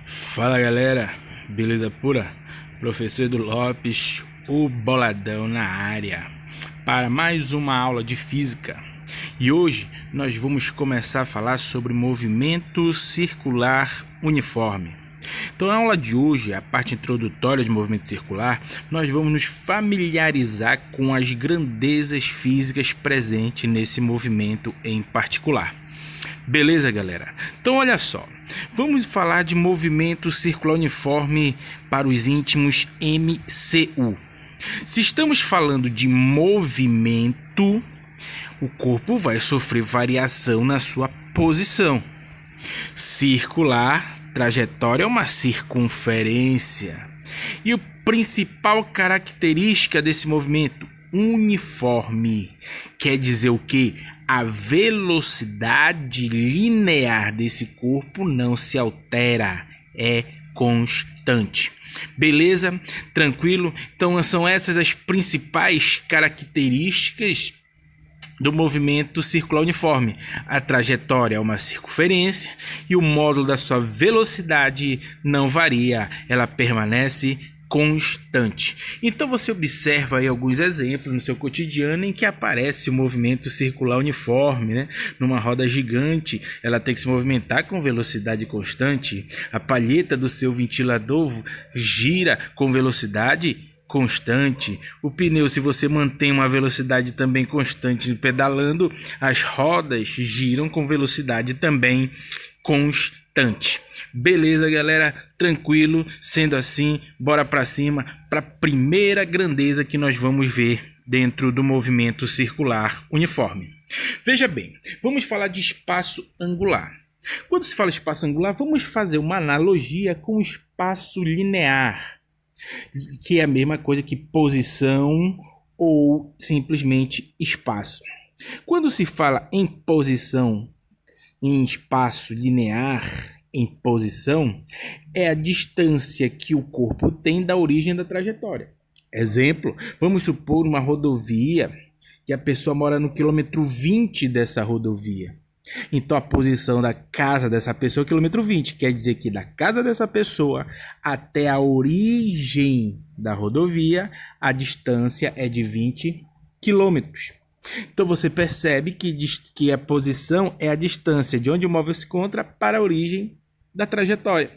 Fala galera, beleza pura? Professor Edu Lopes, o boladão na área, para mais uma aula de física. E hoje nós vamos começar a falar sobre movimento circular uniforme. Então na aula de hoje, a parte introdutória de movimento circular, nós vamos nos familiarizar com as grandezas físicas presentes nesse movimento em particular. Beleza, galera? Então olha só, vamos falar de movimento circular uniforme para os íntimos, MCU. Se estamos falando de movimento, o corpo vai sofrer variação na sua posição. Circular, trajetória é uma circunferência. E a principal característica desse movimento, uniforme, quer dizer o quê? A velocidade linear desse corpo não se altera, é constante. Beleza? Tranquilo? Então são essas as principais características do movimento circular uniforme. A trajetória é uma circunferência e o módulo da sua velocidade não varia, ela permanece constante. Então você observa aí alguns exemplos no seu cotidiano em que aparece o movimento circular uniforme, né? Numa roda gigante, ela tem que se movimentar com velocidade constante. A palheta do seu ventilador gira com velocidade constante. O pneu, se você mantém uma velocidade também constante pedalando, as rodas giram com velocidade também constante. Beleza, galera? Tranquilo? Sendo assim, bora para cima para a primeira grandeza que nós vamos ver dentro do movimento circular uniforme. Veja bem, vamos falar de espaço angular. Quando se fala espaço angular, vamos fazer uma analogia com o espaço linear, que é a mesma coisa que posição ou simplesmente espaço. Quando se fala em posição, em espaço linear, em posição, é a distância que o corpo tem da origem da trajetória. Exemplo, vamos supor uma rodovia que a pessoa mora no quilômetro 20 dessa rodovia. Então a posição da casa dessa pessoa é o quilômetro 20, quer dizer que da casa dessa pessoa até a origem da rodovia, a distância é de 20 quilômetros. Então você percebe que a posição é a distância de onde o móvel se encontra para a origem da trajetória.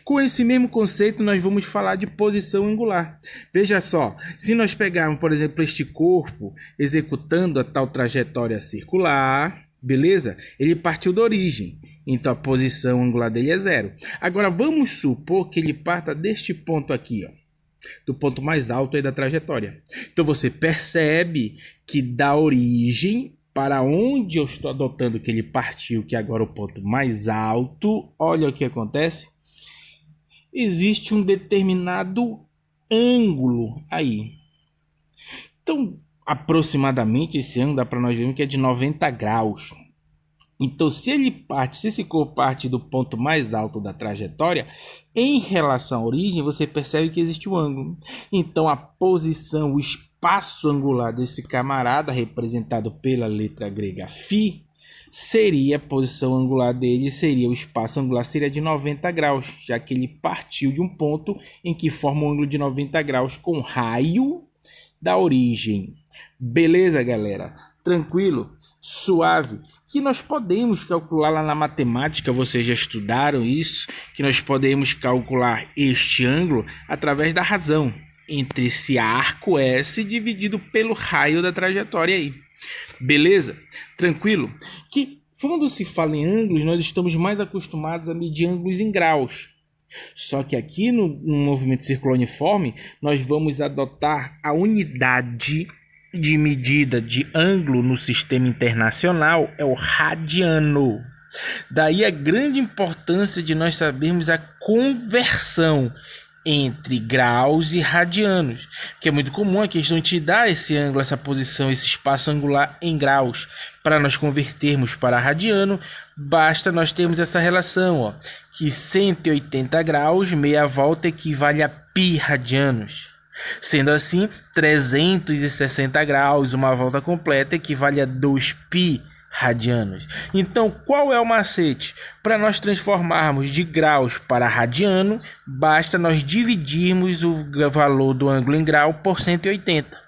Com esse mesmo conceito, nós vamos falar de posição angular. Veja só, se nós pegarmos, por exemplo, este corpo executando a tal trajetória circular, beleza? Ele partiu da origem, então a posição angular dele é 0. Agora vamos supor que ele parta deste ponto aqui, ó, do ponto mais alto aí da trajetória. Então você percebe que da origem para onde eu estou adotando que ele partiu, que agora é o ponto mais alto, olha o que acontece. Existe um determinado ângulo aí. Então, aproximadamente esse ângulo dá para nós vermos que é de 90 graus. Então, se esse corpo parte do ponto mais alto da trajetória, em relação à origem, você percebe que existe um ângulo. Então, a posição, o espaço angular desse camarada, representado pela letra grega φ, seria a posição angular dele, seria o espaço angular, seria de 90 graus, já que ele partiu de um ponto em que forma um ângulo de 90 graus com raio da origem. Beleza, galera? Tranquilo? Suave? Que nós podemos calcular lá na matemática, vocês já estudaram isso, que nós podemos calcular este ângulo através da razão entre esse arco S dividido pelo raio da trajetória aí. Beleza? Tranquilo? Que quando se fala em ângulos, nós estamos mais acostumados a medir ângulos em graus. Só que aqui no movimento circular uniforme, nós vamos adotar a unidade de medida de ângulo no sistema internacional, é o radiano. Daí a grande importância de nós sabermos a conversão entre graus e radianos, que é muito comum a questão de te dar esse ângulo, essa posição, esse espaço angular em graus. Para nós convertermos para radiano, basta nós termos essa relação, ó, que 180 graus, meia volta, equivale a π radianos. Sendo assim, 360 graus, uma volta completa, equivale a 2π radianos. Então, qual é o macete? Para nós transformarmos de graus para radiano, basta nós dividirmos o valor do ângulo em grau por 180.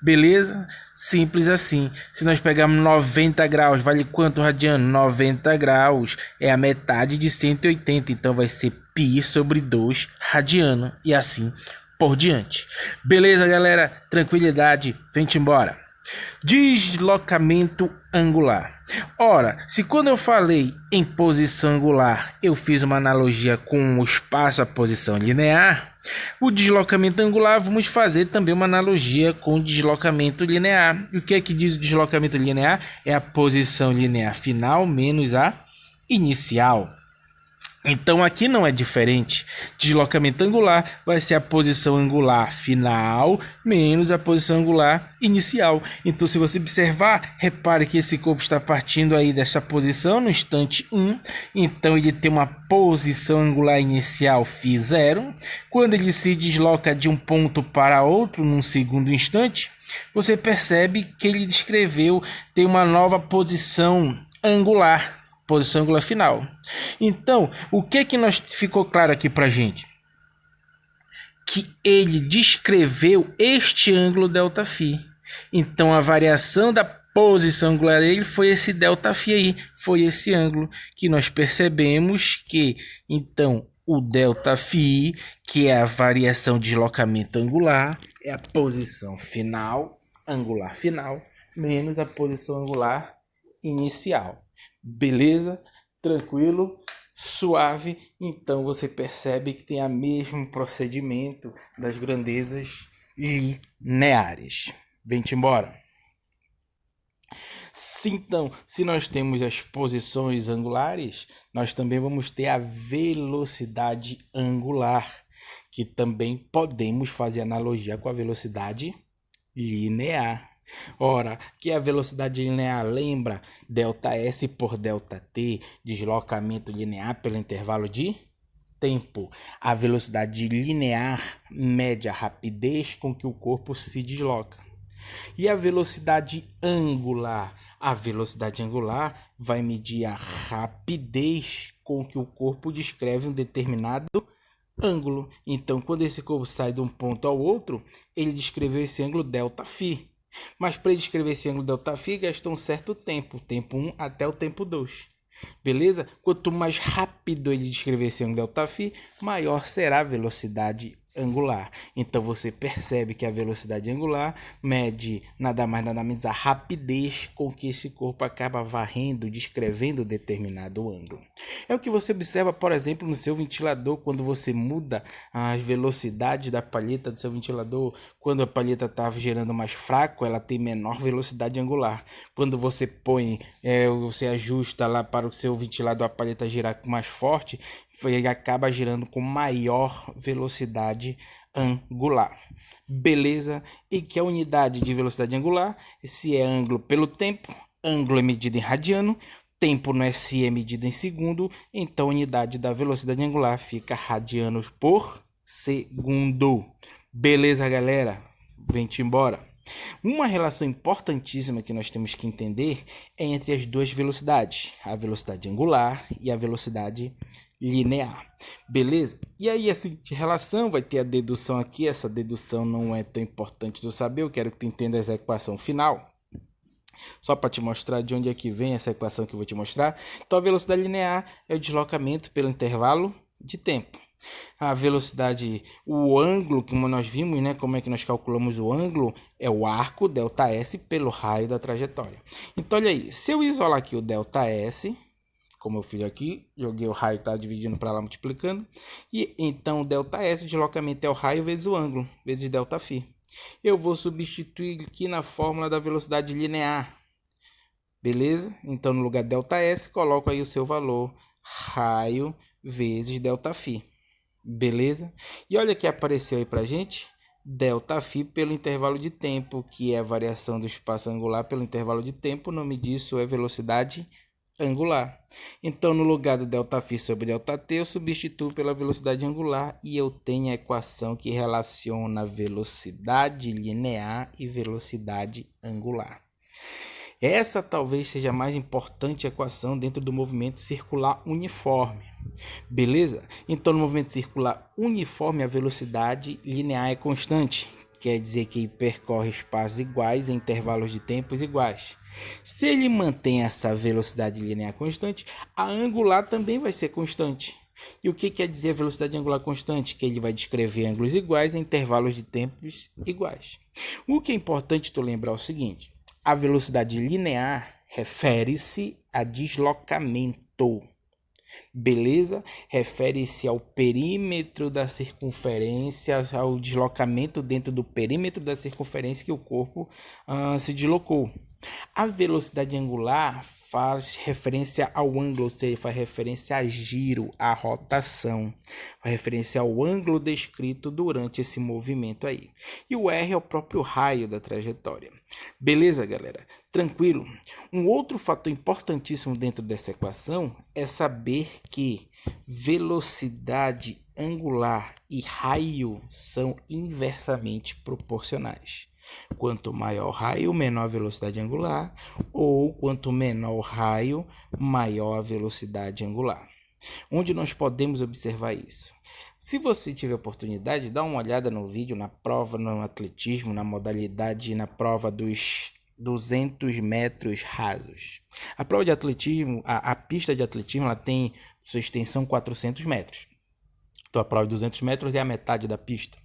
Beleza? Simples assim. Se nós pegarmos 90 graus, vale quanto radiano? 90 graus é a metade de 180, então vai ser π sobre 2 radiano e assim por diante. Beleza, galera? Tranquilidade, vem-te embora. Deslocamento angular. Ora, se quando eu falei em posição angular, eu fiz uma analogia com o espaço, a posição linear, o deslocamento angular, vamos fazer também uma analogia com o deslocamento linear. E o que é que diz o deslocamento linear? É a posição linear final menos a inicial. Então aqui não é diferente. Deslocamento angular vai ser a posição angular final menos a posição angular inicial. Então, se você observar, repare que esse corpo está partindo aí dessa posição no instante 1. Então ele tem uma posição angular inicial φ0. Quando ele se desloca de um ponto para outro num segundo instante, você percebe que ele tem uma nova posição angular final. Então, o que nós ficou claro aqui pra gente? Que ele descreveu este ângulo ΔΦ. Então, a variação da posição angular dele foi esse ΔΦ aí, foi esse ângulo que nós percebemos que, então, o ΔΦ, que é a variação de deslocamento angular, é a posição angular final, menos a posição angular inicial. Beleza? Tranquilo? Suave? Então você percebe que tem o mesmo procedimento das grandezas lineares. Vem-te embora. Então, se nós temos as posições angulares, nós também vamos ter a velocidade angular, que também podemos fazer analogia com a velocidade linear. Ora, que a velocidade linear lembra ΔS por ΔT, deslocamento linear pelo intervalo de tempo. A velocidade linear mede a rapidez com que o corpo se desloca. E a velocidade angular? A velocidade angular vai medir a rapidez com que o corpo descreve um determinado ângulo. Então, quando esse corpo sai de um ponto ao outro, ele descreveu esse ângulo ΔΦ. Mas para descrever esse ângulo ΔΦ, gastou um certo tempo 1 até o tempo 2. Beleza? Quanto mais rápido ele descrever esse ângulo ΔΦ, maior será a velocidade angular. Então você percebe que a velocidade angular mede nada mais nada menos a rapidez com que esse corpo acaba varrendo, descrevendo determinado ângulo. É o que você observa, por exemplo, no seu ventilador, quando você muda as velocidades da palheta do seu ventilador. Quando a palheta está girando mais fraco, ela tem menor velocidade angular. Quando você você ajusta lá para o seu ventilador, a palheta girar mais forte, ele acaba girando com maior velocidade angular. Beleza? E que a unidade de velocidade angular, se é ângulo pelo tempo, ângulo é medido em radiano, tempo no SI é medido em segundo, então a unidade da velocidade angular fica radianos por segundo. Beleza, galera? Vem-te embora. Uma relação importantíssima que nós temos que entender é entre as duas velocidades, a velocidade angular e a velocidade linear. Beleza? E aí essa relação vai ter a dedução aqui. Essa dedução não é tão importante de saber. Eu quero que tu entenda essa equação final, só para te mostrar de onde é que vem essa equação que eu vou te mostrar. Então a velocidade linear é o deslocamento pelo intervalo de tempo. A velocidade, o ângulo, como nós vimos, né? Como é que nós calculamos o ângulo? É o arco ΔS pelo raio da trajetória. Então olha aí, se eu isolar aqui o ΔS, como eu fiz aqui, joguei o raio, tá dividindo para lá, multiplicando. E então o ΔS, o deslocamento é o raio vezes o ângulo, vezes ΔΦ. Eu vou substituir aqui na fórmula da velocidade linear. Beleza? Então no lugar de ΔS, coloco aí o seu valor, raio vezes ΔΦ. Beleza? E olha que apareceu aí pra gente, ΔΦ pelo intervalo de tempo, que é a variação do espaço angular pelo intervalo de tempo. O nome disso é velocidade angular. Então, no lugar do ΔΦ sobre ΔT, eu substituo pela velocidade angular e eu tenho a equação que relaciona velocidade linear e velocidade angular. Essa talvez seja a mais importante equação dentro do movimento circular uniforme. Beleza? Então, no movimento circular uniforme, a velocidade linear é constante. Quer dizer que percorre espaços iguais em intervalos de tempos iguais. Se ele mantém essa velocidade linear constante, a angular também vai ser constante. E o que quer dizer a velocidade angular constante? Que ele vai descrever ângulos iguais em intervalos de tempos iguais. O que é importante tu lembrar é o seguinte: a velocidade linear refere-se a deslocamento. Beleza? Refere-se ao perímetro da circunferência, ao deslocamento dentro do perímetro da circunferência que o corpo se deslocou. A velocidade angular faz referência ao ângulo, ou seja, faz referência a giro, a rotação, faz referência ao ângulo descrito durante esse movimento aí. E o R é o próprio raio da trajetória. Beleza, galera? Tranquilo? Um outro fator importantíssimo dentro dessa equação é saber que velocidade angular e raio são inversamente proporcionais. Quanto maior o raio, menor a velocidade angular, ou quanto menor o raio, maior a velocidade angular. Onde nós podemos observar isso? Se você tiver oportunidade, dá uma olhada no vídeo, na prova no atletismo, na modalidade, na prova dos 200 metros rasos. A prova de atletismo, a pista de atletismo, ela tem sua extensão 400 metros. Então a prova de 200 metros é a metade da pista.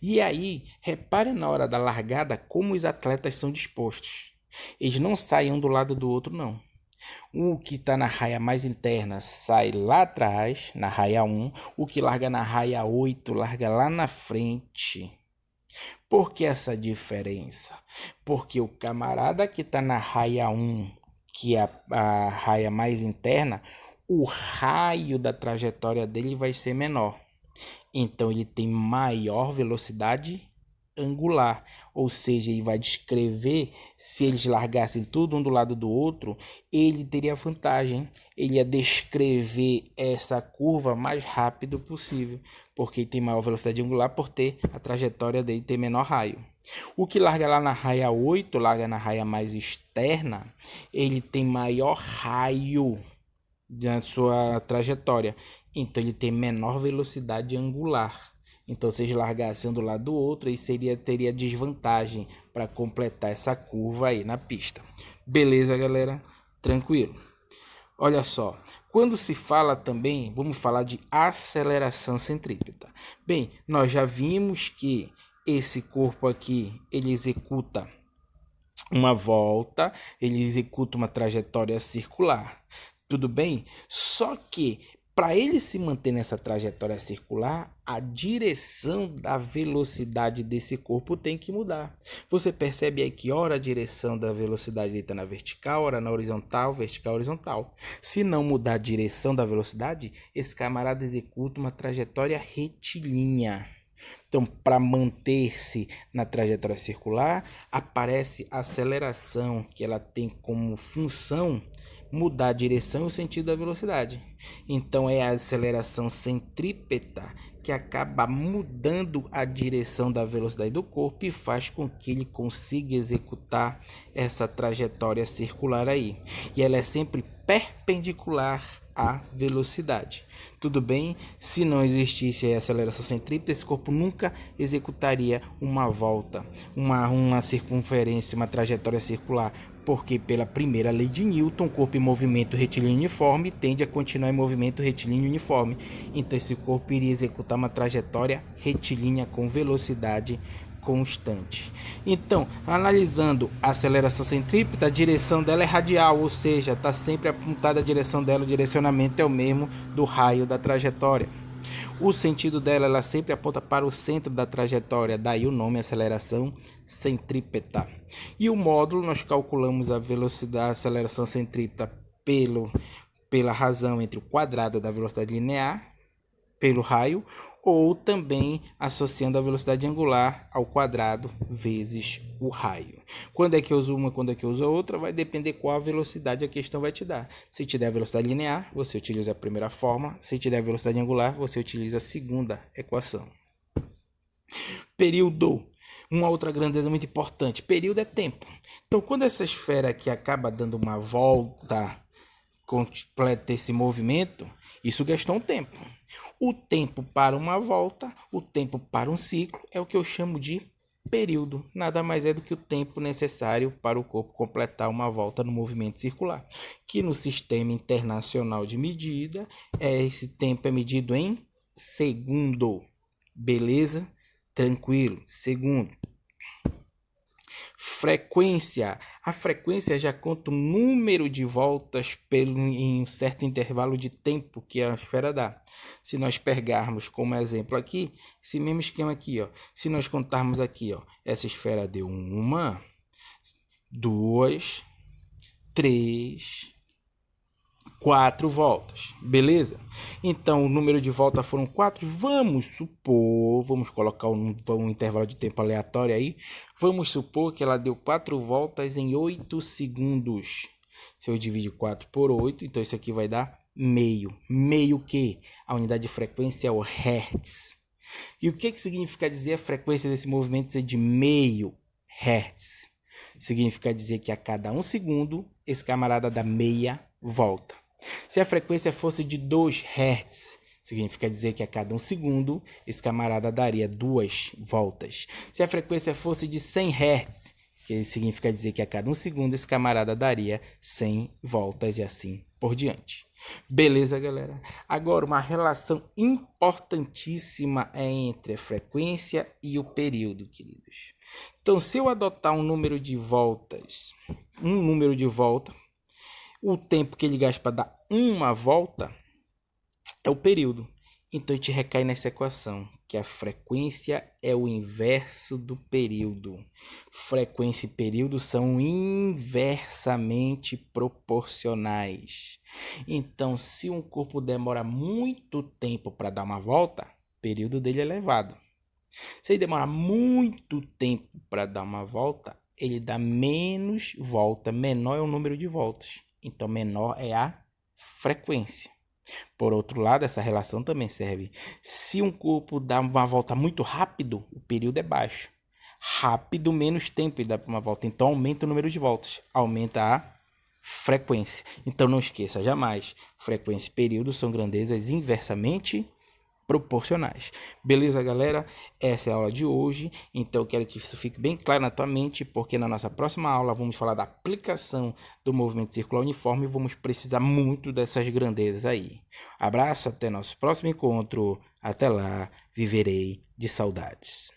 E aí, repare na hora da largada como os atletas são dispostos. Eles não saem um do lado do outro, não. O que está na raia mais interna sai lá atrás, na raia 1. O que larga na raia 8 larga lá na frente. Por que essa diferença? Porque o camarada que está na raia 1, que é a raia mais interna, o raio da trajetória dele vai ser menor. Então, ele tem maior velocidade angular, ou seja, ele vai descrever, se eles largassem tudo um do lado do outro, ele teria vantagem, ele ia descrever essa curva mais rápido possível, porque ele tem maior velocidade angular por ter a trajetória dele ter menor raio. O que larga lá na raia 8, larga na raia mais externa, ele tem maior raio na sua trajetória, então ele tem menor velocidade angular. Então, se eles largassem um do lado do outro, aí teria desvantagem para completar essa curva aí na pista. Beleza, galera? Tranquilo. Olha só, quando se fala também, vamos falar de aceleração centrípeta. Bem, nós já vimos que esse corpo aqui, ele executa uma volta, ele executa uma trajetória circular. Tudo bem? Só que para ele se manter nessa trajetória circular, a direção da velocidade desse corpo tem que mudar. Você percebe aí que ora a direção da velocidade está na vertical, ora na horizontal, vertical, horizontal. Se não mudar a direção da velocidade, esse camarada executa uma trajetória retilínea. Então, para manter-se na trajetória circular, aparece a aceleração, que ela tem como função mudar a direção e o sentido da velocidade. Então, é a aceleração centrípeta que acaba mudando a direção da velocidade do corpo e faz com que ele consiga executar essa trajetória circular aí. E ela é sempre perpendicular à velocidade. Tudo bem? Se não existisse a aceleração centrípeta, esse corpo nunca executaria uma volta, uma circunferência, uma trajetória circular, porque pela primeira lei de Newton, corpo em movimento retilíneo uniforme tende a continuar em movimento retilíneo uniforme. Então esse corpo iria executar uma trajetória retilínea com velocidade constante. Então, analisando a aceleração centrípeta, a direção dela é radial, ou seja, está sempre apontada a direção dela, o direcionamento é o mesmo do raio da trajetória. O sentido dela, ela sempre aponta para o centro da trajetória, daí o nome aceleração centrípeta. E o módulo, nós calculamos a velocidade, a aceleração centrípeta pela razão entre o quadrado da velocidade linear, pelo raio, ou também associando a velocidade angular ao quadrado vezes o raio. Quando é que eu uso uma, quando é que eu uso a outra, vai depender qual a velocidade a questão vai te dar. Se te der a velocidade linear, você utiliza a primeira forma. Se te der a velocidade angular, você utiliza a segunda equação. Período. Uma outra grandeza muito importante, período é tempo. Então, quando essa esfera aqui acaba dando uma volta, completa esse movimento, isso gastou um tempo. O tempo para uma volta, o tempo para um ciclo, é o que eu chamo de período. Nada mais é do que o tempo necessário para o corpo completar uma volta no movimento circular, que no sistema internacional de medida, esse tempo é medido em segundo. Beleza? Tranquilo. Segundo. Frequência. A frequência já conta o número de voltas em um certo intervalo de tempo que a esfera dá. Se nós pegarmos como exemplo aqui, esse mesmo esquema aqui, ó. Se nós contarmos aqui, ó, essa esfera deu 1, 2, 3, 4 voltas, beleza? Então, o número de voltas foram 4. Vamos supor, vamos colocar um intervalo de tempo aleatório aí. Vamos supor que ela deu 4 voltas em 8 segundos. Se eu dividir 4 por 8, então isso aqui vai dar meio. Meio que? A unidade de frequência é o Hertz. E o que significa dizer a frequência desse movimento ser de meio Hertz? Significa dizer que a cada 1 segundo, esse camarada dá meia volta. Se a frequência fosse de 2 Hz, significa dizer que a cada 1 segundo, esse camarada daria 2 voltas. Se a frequência fosse de 100 Hz, que significa dizer que a cada 1 segundo, esse camarada daria 100 voltas e assim por diante. Beleza, galera? Agora, uma relação importantíssima é entre a frequência e o período, queridos. Então, se eu adotar um número de voltas, o tempo que ele gasta para dar uma volta é o período. Então, a gente recai nessa equação, que a frequência é o inverso do período. Frequência e período são inversamente proporcionais. Então, se um corpo demora muito tempo para dar uma volta, o período dele é elevado. Se ele demora muito tempo para dar uma volta, ele dá menos volta, menor é o número de voltas. Então, menor é a frequência. Por outro lado, essa relação também serve. Se um corpo dá uma volta muito rápido, o período é baixo. Rápido, menos tempo ele dá para uma volta. Então, aumenta o número de voltas. Aumenta a frequência. Então, não esqueça jamais. Frequência e período são grandezas inversamente proporcionais. Beleza, galera? Essa é a aula de hoje. Então, eu quero que isso fique bem claro na tua mente, porque na nossa próxima aula vamos falar da aplicação do movimento circular uniforme e vamos precisar muito dessas grandezas aí. Abraço, até nosso próximo encontro. Até lá, viverei de saudades.